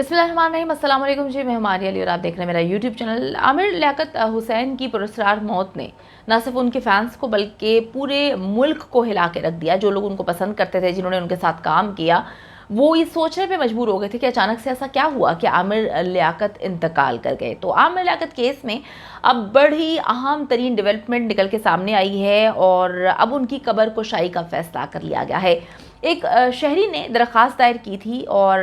बिस्मिल्लाहिर्रहमानिर्रहीम, अस्सलाम वालेकुम जी। मैं हमारी अली और आप देख रहे हैं मेरा यूट्यूब चैनल। आमिर लियाकत हुसैन की पुरस्कार मौत ने न सिर्फ उनके फैंस को बल्कि पूरे मुल्क को हिला के रख दिया। जो लोग उनको पसंद करते थे, जिन्होंने उनके साथ काम किया, वो ये सोचने पे मजबूर हो गए थे कि अचानक से ऐसा क्या हुआ कि आमिर लियाकत इंतकाल कर गए। तो आमिर लियाकत केस में अब बड़ी अहम तरीन डेवलपमेंट निकल के सामने आई है और अब उनकी कब्र कुशाई का फैसला कर लिया गया है। एक शहरी ने दरख्वास्त दायर की थी और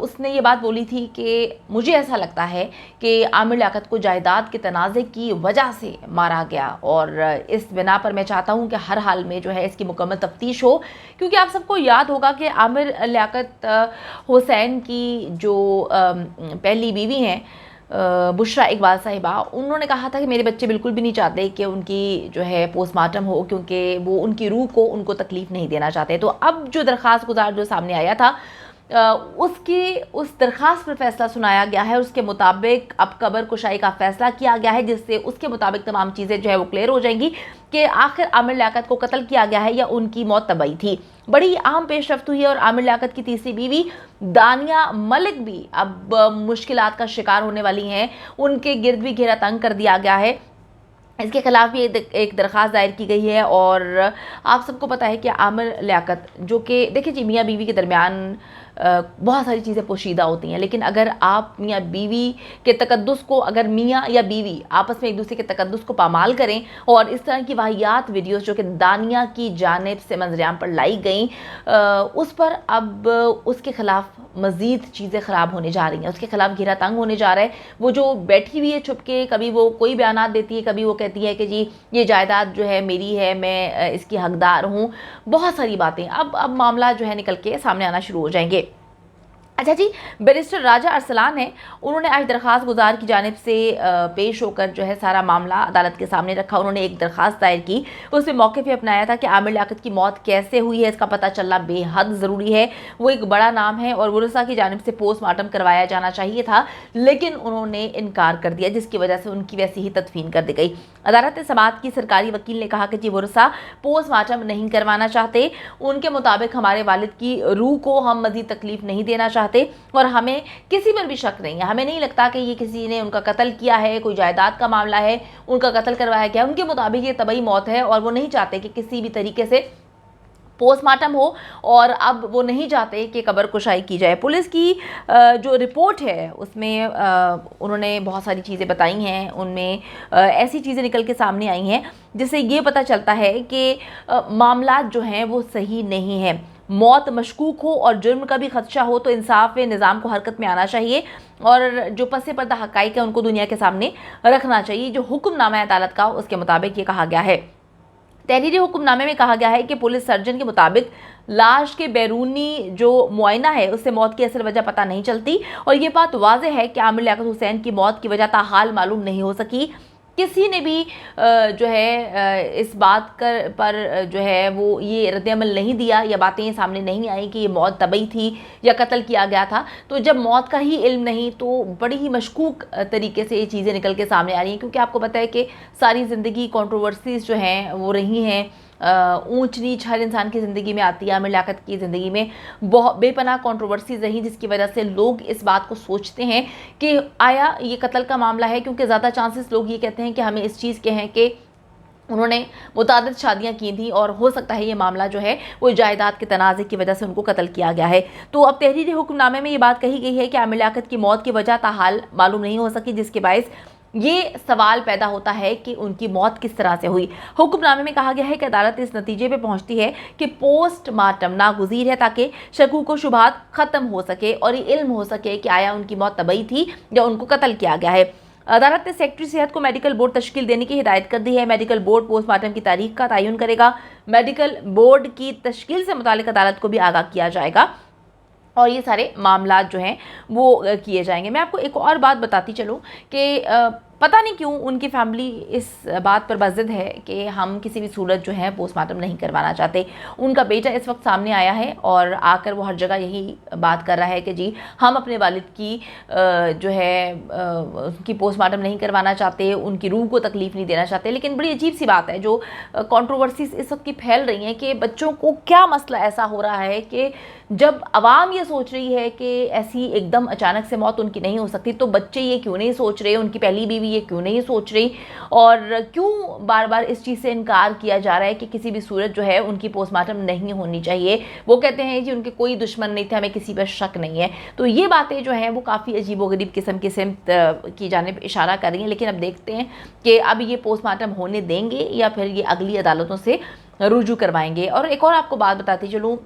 उसने ये बात बोली थी कि मुझे ऐसा लगता है कि आमिर लियाकत को जायदाद के तनाज़े की वजह से मारा गया और इस बिना पर मैं चाहता हूँ कि हर हाल में जो है इसकी मुकम्मल तफ्तीश हो। क्योंकि आप सबको याद होगा कि आमिर लियाकत हुसैन की जो पहली बीवी हैं बुशरा इकबाल साहिबा, उन्होंने कहा था कि मेरे बच्चे बिल्कुल भी नहीं चाहते कि उनकी जो है पोस्टमार्टम हो, क्योंकि वो उनकी रूह को उनको तकलीफ़ नहीं देना चाहते। तो अब जो दरख्वास्त गुजार जो सामने आया था, उसकी उस दरख्वास्त पर फैसला सुनाया गया है। उसके मुताबिक अब कब्र कुशाई का फैसला किया गया है, जिससे उसके मुताबिक तमाम चीज़ें जो है वो क्लियर हो जाएंगी कि आखिर आमिर लियाकत को कत्ल किया गया है या उनकी मौत तबई थी। बड़ी अहम पेशरफ्त हुई है और आमिर लियाकत की तीसरी बीवी दानिया मलिक भी अब मुश्किलात का शिकार होने वाली हैं। उनके गिर्द भी घेरा तंग कर दिया गया है। इसके खिलाफ भी एक दरख्वास्त दायर की गई है और आप सबको पता है कि आमिर लियाकत, जो कि देखिए जी, मियाँ बीवी के दरमियान बहुत सारी चीज़ें पोशीदा होती हैं, लेकिन अगर आप मियाँ बीवी के तकद्दुस को, अगर मियाँ या बीवी आपस में एक दूसरे के तकद्दुस को पामाल करें और इस तरह की वाहियात वीडियोस जो कि दानिया की जानिब से मंजरेआम पर लाई गई, उस पर अब उसके खिलाफ मज़ीद चीज़ें ख़राब होने जा रही हैं। उसके खिलाफ घेरा तंग होने जा रहा है। वो जो बैठी हुई है छुप के, कभी वो कोई बयानात देती है, कभी वो कहती है कि जी ये जायदाद जो है मेरी है, मैं इसकी हकदार हूँ। बहुत सारी बातें अब मामला जो है निकल के सामने आना शुरू हो जाएंगे। अच्छा जी, बैरिस्टर राजा अरसलान है, उन्होंने आज दरख्वास्त गुजार की जानिब से पेश होकर जो है सारा मामला अदालत के सामने रखा। उन्होंने एक दरख्वास्त दायर की, उसमें मौके पे अपनाया था कि आमिर लियाकत की मौत कैसे हुई है, इसका पता चलना बेहद ज़रूरी है। वो एक बड़ा नाम है और वरसा की जानिब से पोस्टमार्टम करवाया जाना चाहिए था, लेकिन उन्होंने इनकार कर दिया, जिसकी वजह से उनकी वैसी ही तदफीन कर दी गई। अदालत समाअत की सरकारी वकील ने कहा कि जी वरसा पोस्टमार्टम नहीं करवाना चाहते। उनके मुताबिक हमारे वालिद की रूह को हम मज़ीद तकलीफ़ नहीं देना चाहते और हमें किसी पर भी शक नहीं है। हमें नहीं लगता कि ये किसी ने उनका कत्ल किया है, कोई जायदाद का मामला है, उनका कत्ल करवाया गया। उनके मुताबिक ये तबई मौत है और वो नहीं चाहते कि किसी भी तरीके से पोस्टमार्टम हो और अब वो नहीं चाहते कि कब्र कुशाई की जाए। पुलिस की जो रिपोर्ट है उसमें उन्होंने बहुत सारी चीज़ें बताई हैं। उनमें ऐसी चीज़ें निकल के सामने आई हैं जिससे ये पता चलता है कि मामला जो हैं वो सही नहीं है। मौत मशकूक हो और जुर्म का भी खदशा हो तो इंसाफ निज़ाम को हरकत में आना चाहिए और जो पसे पर्दा हक़ाइक़ है उनको दुनिया के सामने रखना चाहिए। जो हुक्मनामा है अदालत का, उसके मुताबिक ये कहा गया है। तहरीरी हुक्मनामे में कहा गया है कि पुलिस सर्जन के मुताबिक लाश के बैरूनी जो मुआयना है उससे मौत की असल वजह पता नहीं चलती और ये बात वाज़ेह है कि आमिर लियाकत हुसैन की मौत की वजह ताहाल मालूम नहीं हो सकी। किसी ने भी जो है इस बात पर जो है वो ये रद्द-ए-अमल नहीं दिया या बातें सामने नहीं आई कि ये मौत तबई थी या कत्ल किया गया था। तो जब मौत का ही इल्म नहीं तो बड़ी ही मशकूक तरीके से ये चीज़ें निकल के सामने आ रही हैं, क्योंकि आपको पता है कि सारी ज़िंदगी कंट्रोवर्सीज़ जो हैं वो रही हैं। ऊंच नीच हर इंसान की ज़िंदगी में आती है। आमिर लियाकत की ज़िंदगी में बहुत बेपनाह कंट्रोवर्सीज रही, जिसकी वजह से लोग इस बात को सोचते हैं कि आया ये कत्ल का मामला है, क्योंकि ज़्यादा चांसेस लोग ये कहते हैं कि हमें इस चीज़ के हैं कि उन्होंने मुतादिद शादियां की थी और हो सकता है ये मामला जो है वो जायदाद के तनाज़े की वजह से उनको कत्ल किया गया है। तो अब तहरीरी हुक्मनामे में ये बात कही गई है कि आमिर लियाकत की मौत की वजह ताहाल मालूम नहीं हो सकी, जिसके बायस ये सवाल पैदा होता है कि उनकी मौत किस तरह से हुई। हुक्मनामे में कहा गया है कि अदालत इस नतीजे पे पहुंचती है कि पोस्टमार्टम नागुज़ीर है ताकि शकूक व शुबहात ख़त्म हो सके और ये इल्म हो सके कि आया उनकी मौत तबई थी या उनको कत्ल किया गया है। अदालत ने सेक्रेटरी सेहत को मेडिकल बोर्ड तश्कील देने की हिदायत कर दी है। मेडिकल बोर्ड पोस्टमार्टम की तारीख का तयन करेगा। मेडिकल बोर्ड की तश्कील से मुतालिक अदालत को भी आगाह किया जाएगा और ये सारे मामला जो हैं वो किए जाएंगे। मैं आपको एक और बात बताती चलूँ कि पता नहीं क्यों उनकी फैमिली इस बात पर बज़िद है कि हम किसी भी सूरत जो है पोस्टमार्टम नहीं करवाना चाहते। उनका बेटा इस वक्त सामने आया है और आकर वो हर जगह यही बात कर रहा है कि जी हम अपने वालिद की जो है उनकी पोस्टमार्टम नहीं करवाना चाहते, उनकी रूह को तकलीफ़ नहीं देना चाहते। लेकिन बड़ी अजीब सी बात है जो कंट्रोवर्सीज इस वक्त की फैल रही हैं कि बच्चों को क्या मसला ऐसा हो रहा है कि जब आवाम ये सोच रही है कि ऐसी एकदम अचानक से मौत उनकी नहीं हो सकती, तो बच्चे ये क्यों नहीं सोच रहे, उनकी पहली बीवी ये क्यों नहीं सोच रही, और क्यों बार बार इस चीज़ से इनकार किया जा रहा है कि किसी भी सूरत जो है उनकी पोस्टमार्टम नहीं होनी चाहिए। वो कहते हैं कि उनके कोई दुश्मन नहीं थे, हमें किसी पर शक नहीं है। तो ये बातें जो हैं वो काफ़ी अजीबोगरीब किस्म की सिमत की जानिब इशारा कर रही हैं। लेकिन अब देखते हैं कि अब ये पोस्टमार्टम होने देंगे या फिर ये अगली अदालतों से रुजू करवाएंगे। और एक और आपको बात बताती चलूँ,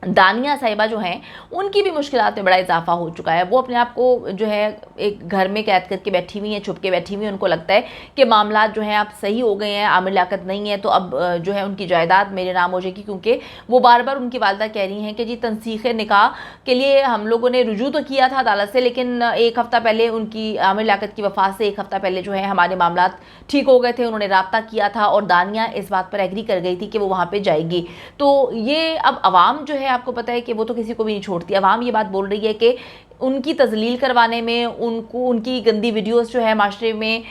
दानिया साहिबा जो हैं उनकी भी मुश्किलात में बड़ा इजाफा हो चुका है। वो अपने आप को जो है एक घर में कैद करके बैठी हुई हैं, छुप के बैठी हुई हैं। उनको लगता है कि मामलात जो हैं अब सही हो गए हैं, आमिर लियाकत नहीं है तो अब जो है उनकी जायदाद मेरे नाम हो जाएगी, क्योंकि वो बार बार उनकी वालदा कह रही हैं कि जी तनसीख निकाह के लिए हम लोगों ने रुजू तो किया था अदालत से, लेकिन एक हफ़्ता पहले उनकी आमिर लियाकत की वफ़ात से एक हफ़्ता पहले जो है हमारे मामलात ठीक हो गए थे। उन्होंने राब्ता किया था और दानिया इस बात पर एग्री कर गई थी कि वो वहाँ पर जाएगी। तो ये अब आवाम जो है, आपको पता है कि वो तो किसी को भी नहीं छोड़ती। अवाम ये बात बोल रही है कि उनकी तजलील करवाने में, उनको उनकी गंदी वीडियोस जो है माशरे में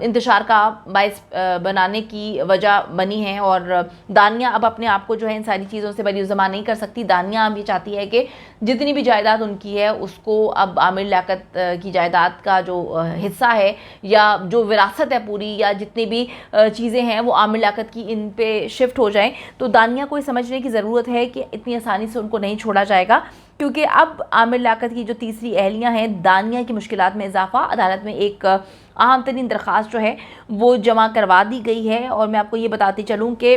इंतशार का बायस बनाने की वजह बनी है। और दानिया अब अपने आप को जो है इन सारी चीज़ों से बरीउज़्ज़मा नहीं कर सकती। दानिया अब ये चाहती है कि जितनी भी जायदाद उनकी है उसको अब आमिर लियाकत की जायदाद का जो हिस्सा है या जो विरासत है पूरी, या जितनी भी चीज़ें हैं वो आमिर लियाकत की इन पे शिफ्ट हो जाएं। तो दानिया को समझने की ज़रूरत है कि इतनी आसानी से उनको नहीं छोड़ा जाएगा, क्योंकि अब आमिर लियाकत की जो तीसरी अहलियाँ हैं, दानिया की मुश्किलात में इजाफा। अदालत में एक अहम तरीन दरख्वास्त जो है वो जमा करवा दी गई है। और मैं आपको ये बताती चलूँ कि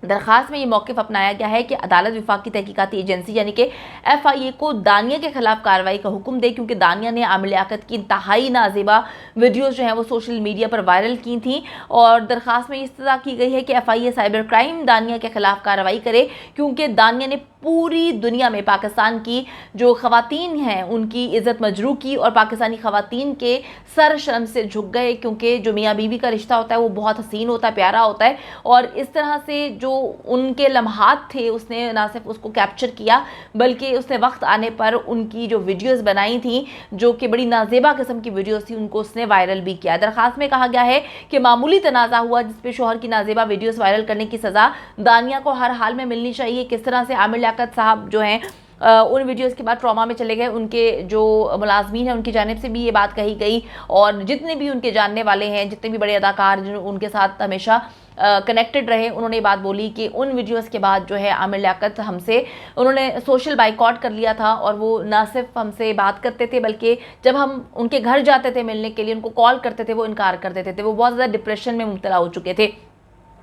दरख्वास्त में ये मौक़िफ़ अपनाया गया है कि अदालत वफाकी तहकीकाती एजेंसी यानी कि FIA को दानिया के ख़िलाफ़ कार्रवाई का हुक्म दे, क्योंकि दानिया ने आमिर लियाकत की इंतहाई नाज़ेबा वीडियोज़ जो हैं वो सोशल मीडिया पर वायरल की थी। और दरख्वास्त में इस्तदा की गई है कि FIA साइबर क्राइम दानिया के ख़िलाफ़ कार्रवाई करे, क्योंकि दानिया ने पूरी दुनिया में पाकिस्तान की जो ख़वातीन हैं उनकी इज़्ज़त मजरूह की और पाकिस्तानी ख़वातीन के सर शर्म से झुक गए, क्योंकि जो मियाँ बीवी का रिश्ता होता है वो बहुत हसीन होता है, प्यारा होता है। और इस तरह से जो उनके लम्हात थे उसने ना सिर्फ उसको कैप्चर किया, बल्कि उसने वक्त आने पर उनकी जो वीडियोस बनाई थी जो कि बड़ी नाजेबा किस्म की वीडियोस थी उनको उसने वायरल भी किया। दरख्वास्त में कहा गया है कि मामूली तनाज़ा हुआ जिस पे शोहर की नाजेबा वीडियोस वायरल करने की सज़ा दानिया को हर हाल में लिखनी चाहिए। किस तरह से आमिर लियाकत साहब जो हैं उन वीडियोस के बाद ट्रॉमा में चले गए, उनके जो मुलाजमीन हैं उनकी जानिब से भी ये बात कही गई। और जितने भी उनके जानने वाले हैं, जितने भी बड़े अदाकार जो उनके साथ हमेशा कनेक्टेड रहे, उन्होंने ये बात बोली कि उन वीडियोस के बाद जो है आमिर लियाकत हमसे उन्होंने सोशल बाइकआउट कर लिया था। और वो ना सिर्फ हमसे बात करते थे बल्कि जब हम उनके घर जाते थे मिलने के लिए, उनको कॉल करते थे, वो इनकार कर देते थे। वो बहुत ज़्यादा डिप्रेशन में मुब्तला हो चुके थे।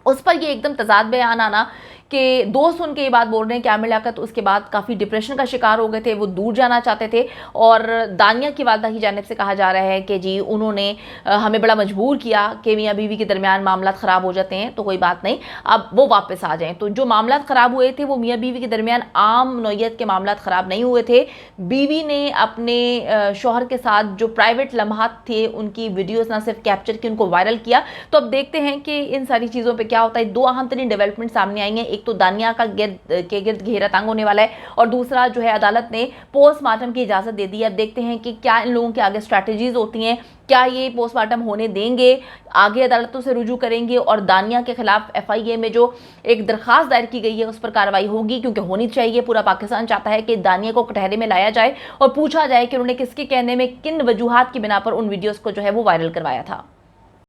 उस पर ये एकदम तजाद बयान आना कि दोस्त उनके ये बात बोल रहे हैं कि आमिर लियाकत उसके बाद काफ़ी डिप्रेशन का शिकार हो गए थे, वो दूर जाना चाहते थे। और दानिया की वालदा की जानिब से कहा जा रहा है कि जी उन्होंने हमें बड़ा मजबूर किया कि मियाँ बीवी के दरमियान मामला ख़राब हो जाते हैं तो कोई बात नहीं, अब वो वापस आ जाएं। तो जो मामला ख़राब हुए थे वो मियाँ बीवी के दरमियान आम नौयत के मामला ख़राब नहीं हुए थे। बीवी ने अपने शौहर के साथ जो प्राइवेट लम्हात थे उनकी वीडियोज़ ना सिर्फ कैप्चर की, उनको वायरल किया। तो अब देखते हैं कि इन सारी चीज़ों पर क्या होता है। दो अहम तरीन डेवलपमेंट सामने आई हैं, एक तो दानिया का गिर्द घेरा तंग होने वाला है, और दूसरा जो है अदालत ने पोस्टमार्टम की इजाज़त दे दी है। अब देखते हैं कि क्या इन लोगों के आगे स्ट्रैटेजीज होती हैं, क्या ये पोस्टमार्टम होने देंगे, आगे अदालतों से रुजू करेंगे और दानिया के खिलाफ FIA में जो एक दरख्वास्त दायर की गई है उस पर कार्रवाई होगी, क्योंकि होनी चाहिए। पूरा पाकिस्तान चाहता है कि दानिया को कटहरे में लाया जाए और पूछा जाए कि उन्होंने किसके कहने में, किन वजूहात की बिना पर उन वीडियोज़ को जो है वो वायरल करवाया था।